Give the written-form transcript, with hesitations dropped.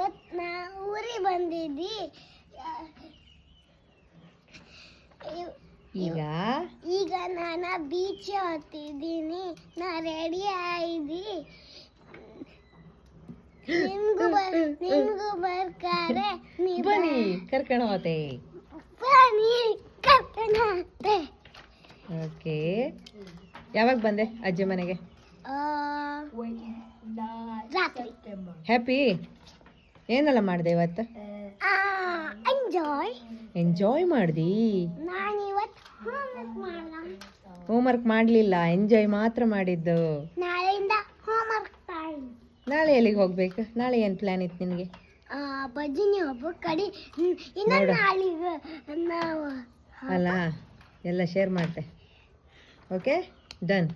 ಇವತ್ತು ನಾ ಊರಿಗೆ ಬಂದಿದ್ದಿ. ಈಗ ನಾನು ಬೀಚ್ ಹೋಗ್ತಿದ್ದೀನಿ. ನಾ ರೆಡಿ ಆಯ್ದಿ. ನಿಮ್ಗೂ ಬರ್ಕಾರೆ ಬನ್ನಿ ಕರ್ಕೊಂಡು ಹೋತೆ. ಓಕೆ, ಯಾವಾಗ ಬಂದೆ ಅಜ್ಜಿ ಮನೆಗೆ? ರಾತ್ರಿ. ಹ್ಯಾಪಿ ಏನೆಲ್ಲ ಮಾಡಿದೆ ಇವತ್ತು? ಎಂಜಾಯ್ ಮಾಡ್ದಿ? ನಾನು ಇವತ್ತು ಹೋಮ್ವರ್ಕ್ ಮಾಡಲಿಲ್ಲ, ಎಂಜಾಯ್ ಮಾತ್ರ ಮಾಡಿದ್ದು. ನಾಳೆಯಿಂದ ಹೋಮ್ವರ್ಕ್ ಟೈಮ್. ನಾಳೆ ಎಲ್ಲಿಗೆ ಹೋಗ್ಬೇಕು? ನಾಳೆ ಏನು ಪ್ಲಾನ್ ಇತ್ತು ನಿನಗೆ? ಬಜ್ಜಿನಿ ಒಬ್ಬ ಕಡೆ ಇನ್ನು ನಾಳೆಗೆ ನಾವು ಅಲ್ಲ ಎಲ್ಲ ಶೇರ್ ಮಾಡ್ತೆ. Okay, done.